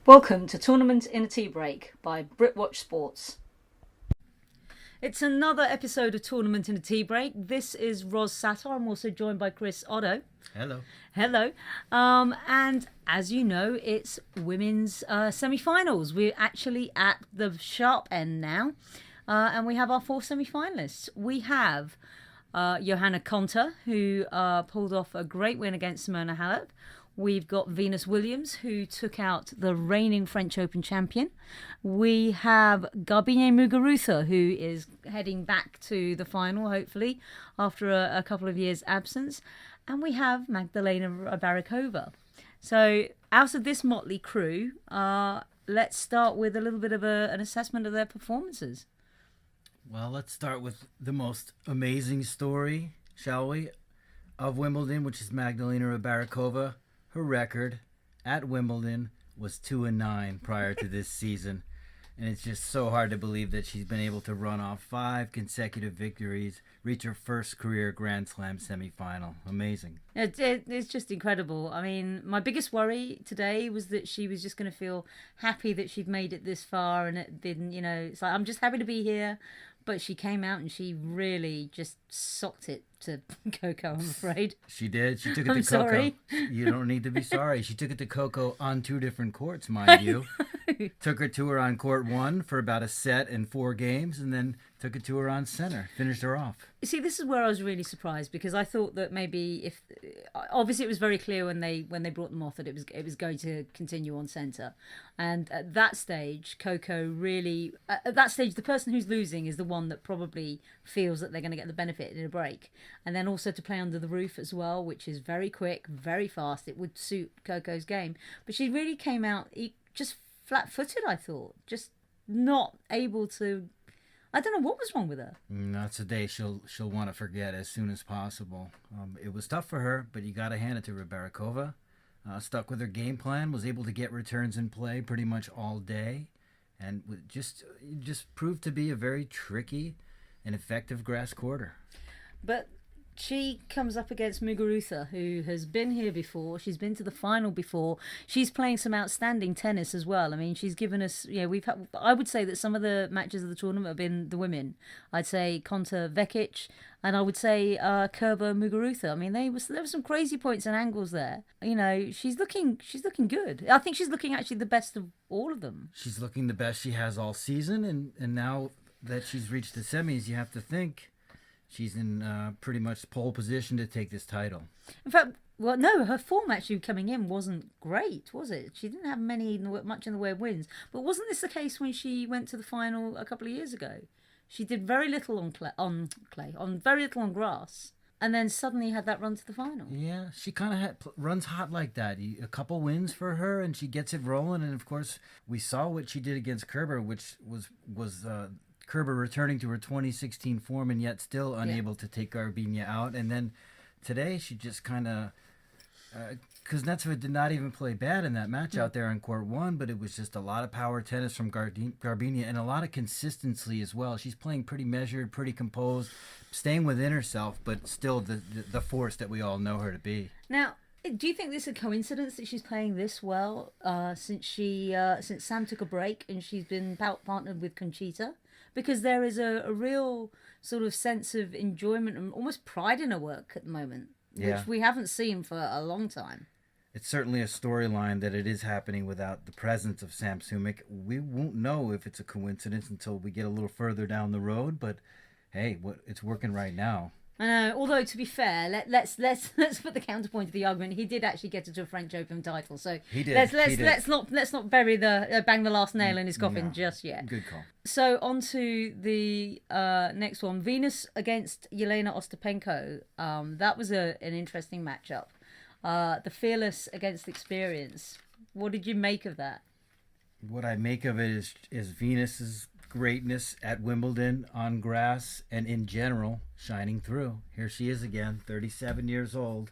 Welcome to Tournament in a Teabreak by Britwatch Sports. It's another episode of Tournament in a Teabreak. This is Ros Satar. I'm also joined by Chris Oddo. Hello. Hello. And as you know, it's women's semi-finals. We're actually at the sharp end now. And we have our four semi-finalists. We have Johanna Konta, who pulled off a great win against Simona Halep. We've got Venus Williams, who took out the reigning French Open champion. We have Garbiñe Muguruza, who is heading back to the final, hopefully, after a couple of years' absence. And we have Magdalena Barakova. So out of this motley crew, let's start with a little bit of an assessment of their performances. Well, let's start with the most amazing story, shall we, of Wimbledon, which is Magdalena Barakova. Her record at Wimbledon was 2-9 prior to this season. And it's just so hard to believe that she's been able to run off 5 consecutive victories, reach her first career Grand Slam semifinal. Amazing. It's just incredible. I mean, my biggest worry today was that she was just going to feel happy that she'd made it this far, and it didn't, it's like, I'm just happy to be here. But she came out and she really just socked it to Coco, I'm afraid. She did. She took it to Coco. Sorry. You don't need to be sorry. She took it to Coco on 2 different courts, mind you. Took her to her on court 1 for about a set and 4 games, and then took it to her on center. Finished her off. See, this is where I was really surprised, because I thought that maybe obviously it was very clear when they brought them off that it was going to continue on centre, and at that stage, Coco really at that stage the person who's losing is the one that probably feels that they're going to get the benefit in a break, and then also to play under the roof as well, which is very quick, very fast. It would suit Coco's game, but she really came out just flat-footed. I thought, just not able to. I don't know what was wrong with her. That's a day she'll want to forget as soon as possible. It was tough for her, but you got to hand it to Barakova. Stuck with her game plan, was able to get returns in play pretty much all day, and just proved to be a very tricky and effective grass quarter. But she comes up against Muguruza, who has been here before. She's been to the final before. She's playing some outstanding tennis as well. I mean, she's given us, I would say that some of the matches of the tournament have been the women. I'd say Konta Vekic, and I would say Kerber Muguruza. I mean, there were some crazy points and angles there. She's looking good. I think she's looking actually the best of all of them. She's looking the best she has all season, and now that she's reached the semis, you have to think she's in pretty much pole position to take this title. In fact, well, no, her form actually coming in wasn't great, was it? She didn't have much in the way of wins. But wasn't this the case when she went to the final a couple of years ago? She did very little on very little on grass, and then suddenly had that run to the final. Yeah, she kind of runs hot like that. A couple wins for her, and she gets it rolling. And of course, we saw what she did against Kerber, which was Kerber returning to her 2016 form and yet still unable to take Garbiñe out. And then today she just kind of... Kuznetsova did not even play bad in that match out there on court 1, but it was just a lot of power tennis from Garbiñe and a lot of consistency as well. She's playing pretty measured, pretty composed, staying within herself, but still the force that we all know her to be. Now, do you think this is a coincidence that she's playing this well since Sam took a break and she's been partnered with Conchita? Because there is a real sort of sense of enjoyment and almost pride in her work at the moment, which we haven't seen for a long time. It's certainly a storyline that it is happening without the presence of Sam Sumik. We won't know if it's a coincidence until we get a little further down the road, but hey, it's working right now. I know. Although to be fair, let's put the counterpoint to the argument. He did actually get to a French Open title, so he did. Let's not bury bang the last nail in his coffin just yet. Good call. So on to the next one, Venus against Yelena Ostapenko. That was an interesting matchup. The fearless against experience. What did you make of that? What I make of it is Venus's greatness at Wimbledon on grass and in general shining through. Here she is again, 37 years old,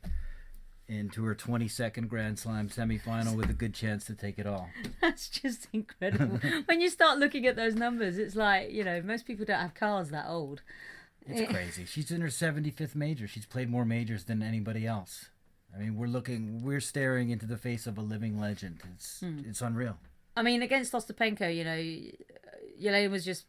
into her 22nd Grand Slam semifinal with a good chance to take it all. That's just incredible. When you start looking at those numbers, it's like, most people don't have cars that old. It's crazy. She's in her 75th major. She's played more majors than anybody else. I mean, we're staring into the face of a living legend. It's unreal. I mean, against Ostapenko, Yelena was just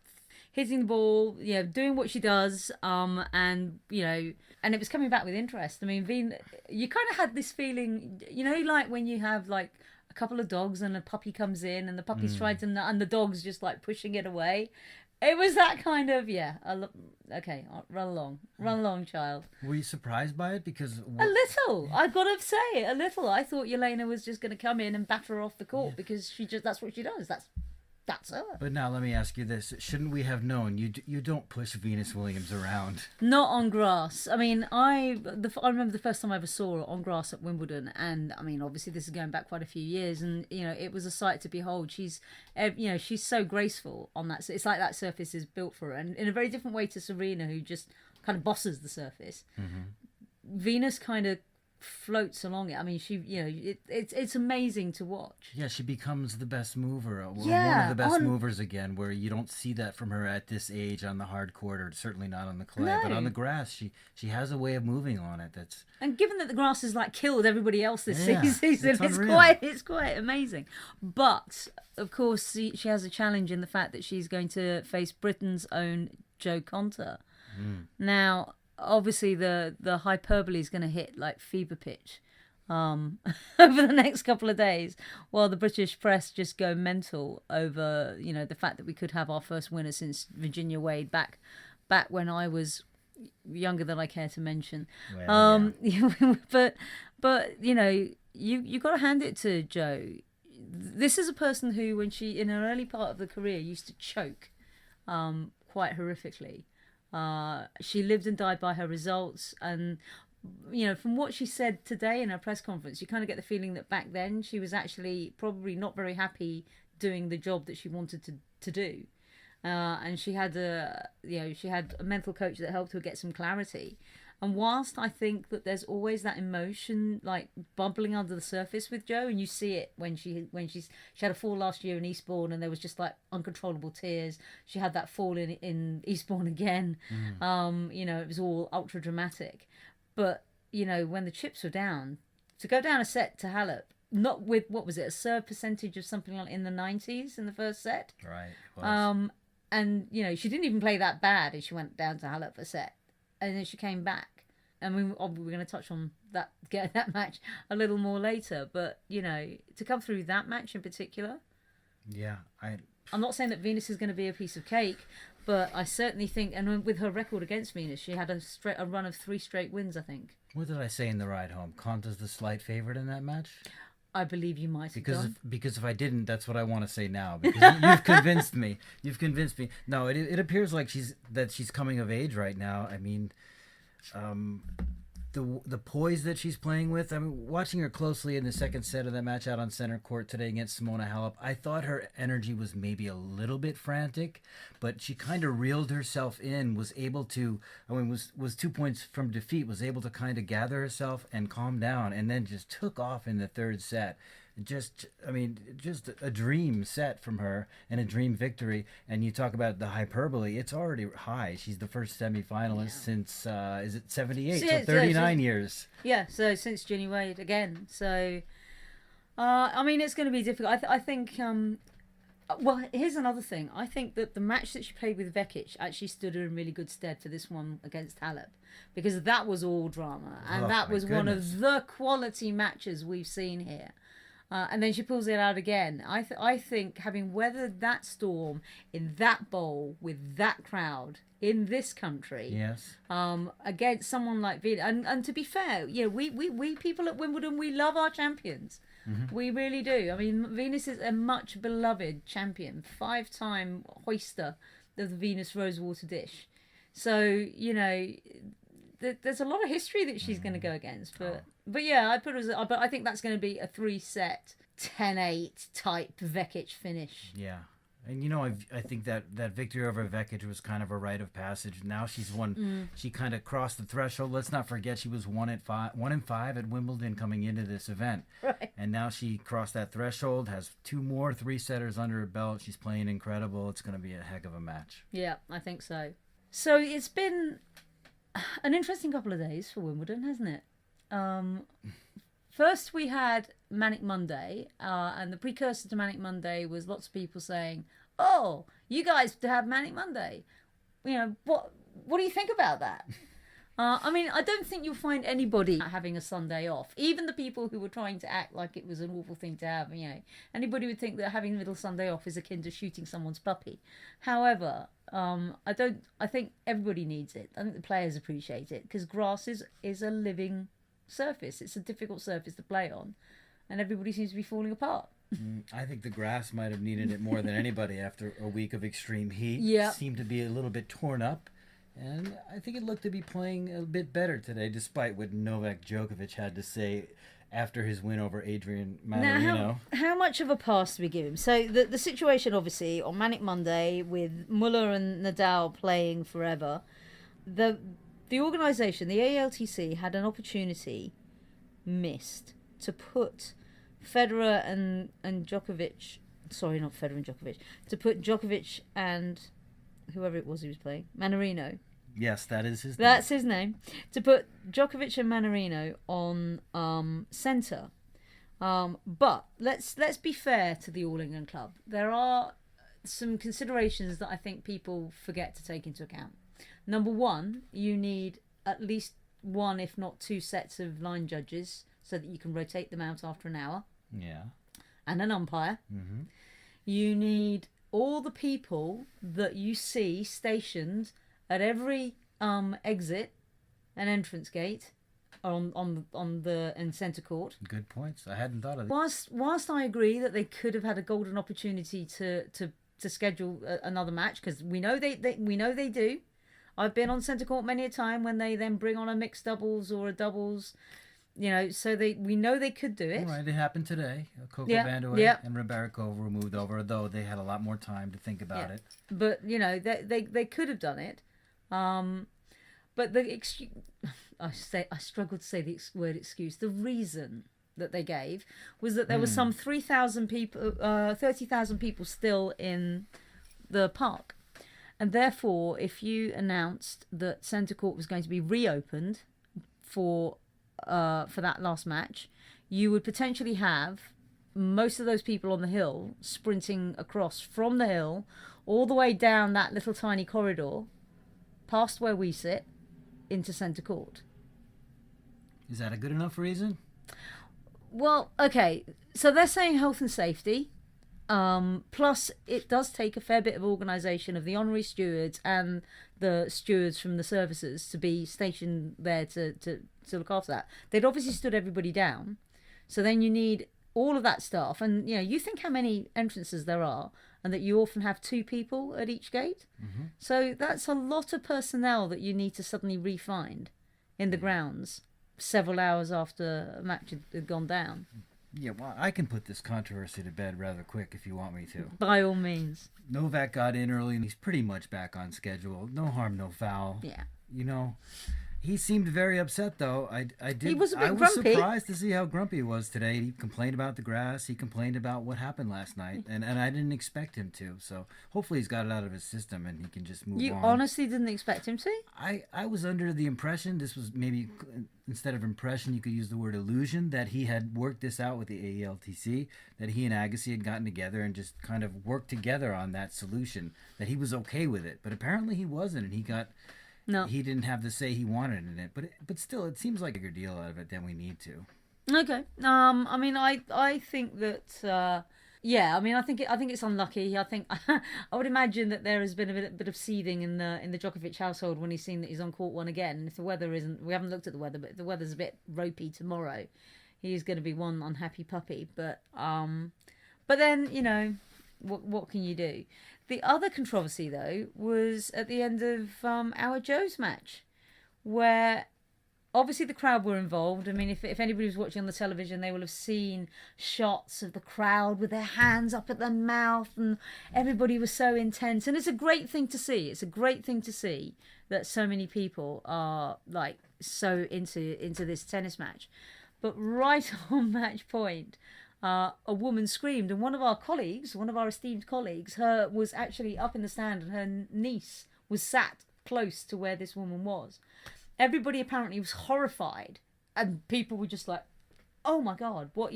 hitting the ball, doing what she does, and and it was coming back with interest. I mean, you kind of had this feeling, like when you have like a couple of dogs and a puppy comes in and the puppy strides and the dog's just like pushing it away. It was that kind of, okay, run along, child. Were you surprised by it? Because a little, I've got to say, a little. I thought Yelena was just going to come in and batter her off the court because that's what she does. That's her. But now let me ask you this: shouldn't we have known you don't push Venus Williams around? Not on grass. I mean, I remember the first time I ever saw her on grass at Wimbledon, and I mean, obviously this is going back quite a few years, and it was a sight to behold. She's so graceful on that. It's like that surface is built for her, and in a very different way to Serena, who just kind of bosses the surface. Venus kind of floats along it. I mean, it's amazing to watch. Yeah, she becomes the best mover. One Yeah, of the best movers again, where you don't see that from her at this age on the hard court, or certainly not on the clay. No. But on the grass, she has a way of moving on it that's. And given that the grass has like killed everybody else this Yeah, season, it's unreal. it's quite amazing. But of course, she has a challenge in the fact that she's going to face Britain's own Jo Konta. Now, obviously, the hyperbole is going to hit like fever pitch over the next couple of days, while the British press just go mental over the fact that we could have our first winner since Virginia Wade back when I was younger than I care to mention. Well, but you got to hand it to Jo. This is a person who, when she in her early part of the career, used to choke quite horrifically. She lived and died by her results, and from what she said today in her press conference, you kind of get the feeling that back then she was actually probably not very happy doing the job that she wanted to do, and she had a mental coach that helped her get some clarity. And whilst I think that there's always that emotion like bubbling under the surface with Jo, and you see it when she had a fall last year in Eastbourne, and there was just like uncontrollable tears. She had that fall in Eastbourne again. It was all ultra dramatic. But when the chips were down, to go down a set to Halep, not with what was it, a serve percentage of something like in the 90s in the first set. Right. It was. And she didn't even play that bad as she went down to Halep for a set. And then she came back. I mean, we're going to touch on that match a little more later. But, to come through that match in particular. Yeah. I'm not saying that Venus is going to be a piece of cake, but I certainly think, and with her record against Venus, she had a run of 3 straight wins, I think. What did I say in the ride home? Konta's the slight favorite in that match? I believe you might have done. Because if I didn't, that's what I want to say now. Because you've convinced me. You've convinced me. No, it appears like she's coming of age right now. I mean, the poise that she's playing with. I mean, watching her closely in the second set of that match out on center court today against Simona Halep, I thought her energy was maybe a little bit frantic, but she kind of reeled herself in. Was able to. I mean, was 2 points from defeat. Was able to kind of gather herself and calm down, and then just took off in the third set. Just a dream set from her and a dream victory. And you talk about the hyperbole, it's already high. She's the first semifinalist since, is it 78? So 39 years. Yeah, so since Ginny Wade again. So, I mean, it's going to be difficult. I think, well, here's another thing. I think that the match that she played with Vekic actually stood her in really good stead for this one against Halep. Because that was all drama. And that was one of the quality matches we've seen here. And then she pulls it out again. I think having weathered that storm in that bowl with that crowd in this country, yes, against someone like Venus, and to be fair, we people at Wimbledon, we love our champions. We really do. I mean, Venus is a much beloved champion, 5-time hoister of the Venus Rosewater dish. So there's a lot of history that she's going to go against, but yeah, but I think that's going to be a 3-set 10-8 type Vekic finish. Yeah, and I think that victory over Vekic was kind of a rite of passage. Now she's won. She kind of crossed the threshold. Let's not forget she was 1-5 at Wimbledon coming into this event, right? And now she crossed that threshold. Has 2 more 3-setters under her belt. She's playing incredible. It's going to be a heck of a match. Yeah, I think so. So it's been an interesting couple of days for Wimbledon, hasn't it? First, we had Manic Monday, and the precursor to Manic Monday was lots of people saying, "Oh, you guys have Manic Monday. What do you think about that?" I mean, I don't think you'll find anybody having a Sunday off. Even the people who were trying to act like it was an awful thing to have, anybody would think that having the middle Sunday off is akin to shooting someone's puppy. However, I think everybody needs it. I think the players appreciate it because grass is a living surface. It's a difficult surface to play on, and everybody seems to be falling apart. I think the grass might have needed it more than anybody after a week of extreme heat. Yeah. It seemed to be a little bit torn up. And I think it looked to be playing a bit better today, despite what Novak Djokovic had to say after his win over Adrian Manarino. Now, how much of a pass do we give him? So the situation, obviously, on Manic Monday with Muller and Nadal playing forever, the organisation, the ALTC, had an opportunity missed to put Federer and Djokovic... Sorry, not Federer and Djokovic. To put Djokovic and whoever it was he was playing, Manarino... Yes, that is his name. That's his name. To put Djokovic and Manarino on centre. But let's be fair to the All England Club. There are some considerations that I think people forget to take into account. Number one, you need at least one, if not two sets of line judges so that you can rotate them out after an hour. Yeah. And an umpire. Mm-hmm. You need all the people that you see stationed at every exit and entrance gate in centre court. Good points. I hadn't thought of it. Whilst I agree that they could have had a golden opportunity to schedule another match, because we know they do. I've been on centre court many a time when they then bring on a mixed doubles or a doubles, so we know they could do it. All right, it happened today. Coco Vandeweghe and Ribarikova were moved over, though they had a lot more time to think about it. But they could have done it. But I struggle to say the word excuse. The reason that they gave was that there was some 30,000 people still in the park, and therefore, if you announced that centre court was going to be reopened for that last match, you would potentially have most of those people on the hill sprinting across from the hill all the way down that little tiny corridor past where we sit into centre court. Is that a good enough reason? Well, okay, so they're saying health and safety, plus it does take a fair bit of organisation of the honorary stewards and the stewards from the services to be stationed there to look after that. They'd obviously stood everybody down, so then you need all of that stuff, and you think how many entrances there are, and that you often have two people at each gate. Mm-hmm. So that's a lot of personnel that you need to suddenly re-find in the grounds several hours after a match had gone down. Yeah, well, I can put this controversy to bed rather quick if you want me to. By all means. Novak got in early and he's pretty much back on schedule. No harm, no foul. Yeah. He seemed very upset, though. He was a bit I was grumpy. surprised to see how grumpy he was today. He complained about the grass. He complained about what happened last night, and I didn't expect him to. So hopefully he's got it out of his system and he can just move on. You honestly didn't expect him to? I was under the impression, this was maybe, instead of impression, you could use the word illusion, that he had worked this out with the AELTC, that he and Agassi had gotten together and just kind of worked together on that solution, that he was okay with it. But apparently he wasn't, and he didn't have the say he wanted in it. But still, it seems like a bigger deal out of it than we need to. Okay. I mean, I think that. I think it's unlucky. I think I would imagine that there has been a bit of seething in the Djokovic household when he's seen that he's on court one again. And if the weather isn't, we haven't looked at the weather, but if the weather's a bit ropey tomorrow, he's going to be one unhappy puppy. But then what can you do? The other controversy, though, was at the end of our Joe's match, where obviously the crowd were involved. I mean, if anybody was watching on the television, they will have seen shots of the crowd with their hands up at their mouth, and everybody was so intense. And it's a great thing to see. It's a great thing to see that so many people are so into this tennis match. But right on match point, a woman screamed, and one of our esteemed colleagues, was actually up in the stand, and her niece was sat close to where this woman was. Everybody apparently was horrified, and people were just like, oh my God, what,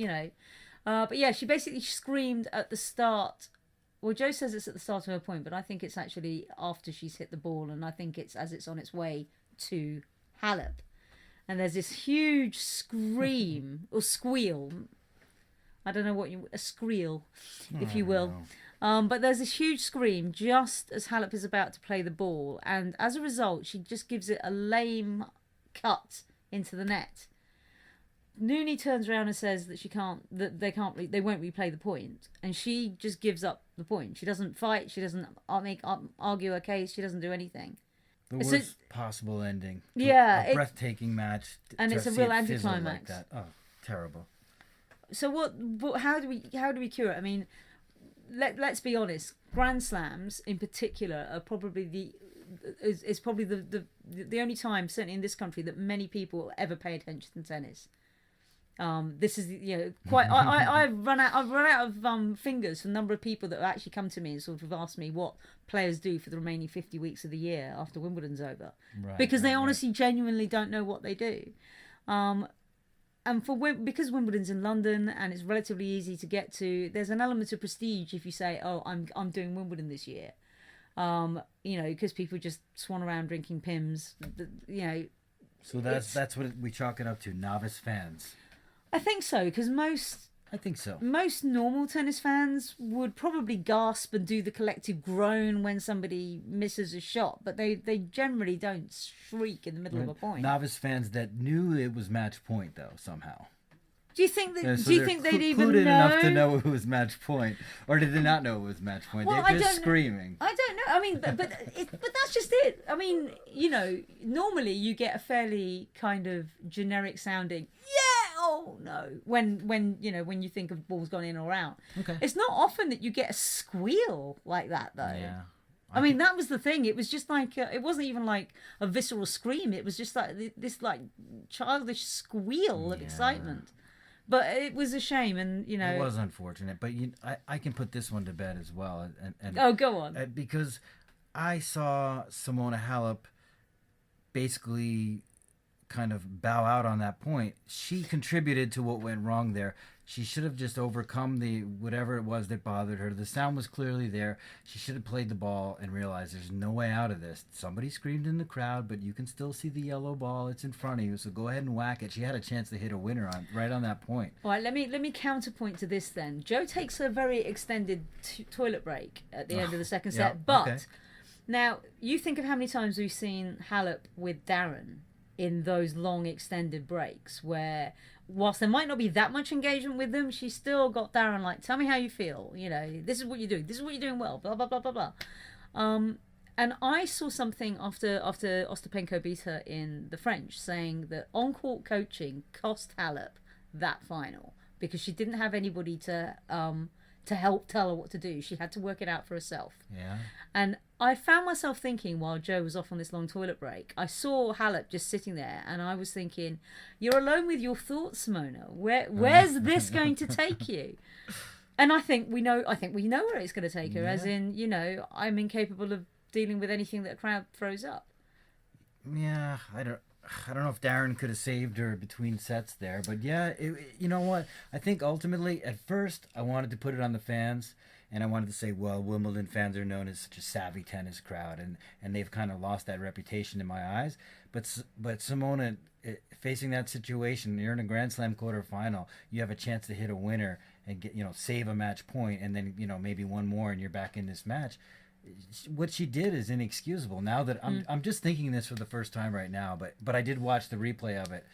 but yeah, she basically screamed at the start. Well, Joe says it's at the start of her point, but I think it's actually after she's hit the ball, and I think it's as it's on its way to Halep. And there's this huge scream or squeal. I don't know a squeal, if you will. But there's this huge scream just as Halep is about to play the ball, and as a result, she just gives it a lame cut into the net. Nooney turns around and says that they won't replay the point, and she just gives up the point. She doesn't fight. She doesn't argue her case. She doesn't do anything. The worst possible ending. Yeah, a breathtaking match, and it's a real anticlimax. Like that. Oh, terrible. So what? How do we cure it? I mean, let's be honest. Grand Slams, in particular, are probably is probably the only time, certainly in this country, that many people ever pay attention to tennis. This is quite. I've run out of fingers for the number of people that have actually come to me and sort of asked me what players do for the remaining 50 weeks of the year after Wimbledon's over, because they honestly genuinely don't know what they do. And because Wimbledon's in London and it's relatively easy to get to, there's an element of prestige if you say, "Oh, I'm doing Wimbledon this year," because people just swan around drinking Pimm's, So that's what we chalk it up to: novice fans. I think so, because I think so. Most normal tennis fans would probably gasp and do the collective groan when somebody misses a shot, but they generally don't shriek in the middle of a point. Novice fans that knew it was match point, though, somehow. Do you think that? So do you think they'd even know? Enough to know it was match point, or did they not know it was match point? Well, They're just screaming. I don't know. I mean, but that's just it. I mean, normally you get a fairly kind of generic sounding oh no when you think of balls gone in or out. Okay. It's not often that you get a squeal like that though. Yeah. I mean, that was the thing. It was just like it wasn't even like a visceral scream. It was just like this like childish squeal of excitement. But it was a shame, and it was unfortunate. But I can put this one to bed as well. And oh, go on. Because I saw Simona Halep basically kind of bow out on that point. She contributed to what went wrong there. She should have just overcome whatever it was that bothered her. The sound was clearly there. She should have played the ball and realized there's no way out of this. Somebody screamed in the crowd, but you can still see the yellow ball. It's in front of you, so go ahead and whack it. She had a chance to hit a winner right on that point. All right, let me counterpoint to this then. Joe takes a very extended toilet break at the end of the second set, but okay. Now you think of how many times we've seen Halep with Darren in those long extended breaks where, whilst there might not be that much engagement with them, she's still got Darren like, tell me how you feel, this is what you're doing, this is what you're doing well, blah blah blah blah blah. And I saw something after Ostapenko beat her in the French saying that on-court coaching cost Halep that final because she didn't have anybody to help tell her what to do. She had to work it out for herself. Yeah. And I found myself thinking while Joe was off on this long toilet break, I saw Halep just sitting there and I was thinking, you're alone with your thoughts, Simona. Where's this going to take you? And I think we know where it's going to take her, as in, I'm incapable of dealing with anything that a crowd throws up. Yeah, I don't know if Darren could have saved her between sets there, but yeah, you know what? I think ultimately, at first, I wanted to put it on the fans, and I wanted to say, well, Wimbledon fans are known as such a savvy tennis crowd, and they've kind of lost that reputation in my eyes. But Simona, facing that situation, you're in a Grand Slam quarterfinal, you have a chance to hit a winner and get save a match point, and then maybe one more, and you're back in this match. What she did is inexcusable. Now that I'm just thinking this for the first time right now, but I did watch the replay of it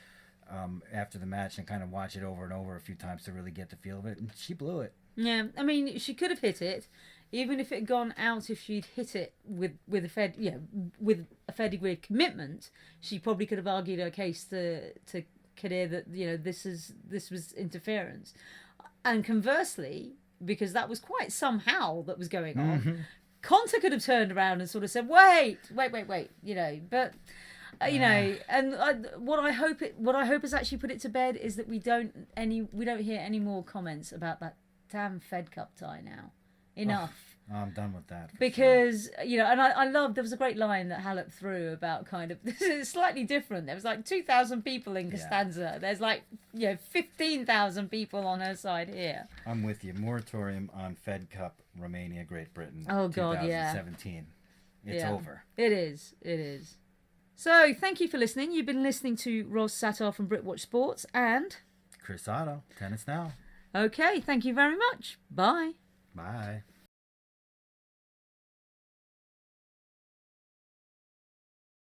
after the match and kind of watch it over and over a few times to really get the feel of it, and she blew it. Yeah, I mean, she could have hit it, even if it had gone out. If she'd hit it with a fair fair degree of commitment, she probably could have argued her case to Kadir that this was interference, and conversely, because that was quite some howl that was going on. Mm-hmm. Conta could have turned around and sort of said, "Wait," but and what I hope has actually put it to bed is that we don't hear any more comments about that damn Fed Cup tie now enough. I'm done with that. Because, you know, and I love, there was a great line that Halep threw about kind of, this is slightly different. There was like 2,000 people in Costanza. There's like, 15,000 people on her side here. I'm with you. Moratorium on Fed Cup, Romania, Great Britain. Oh, God, 2017. It's over. It is. It is. So, thank you for listening. You've been listening to Ros Satar from Britwatch Sports and Chris Oddo, Tennis Now. Okay, thank you very much. Bye. Bye.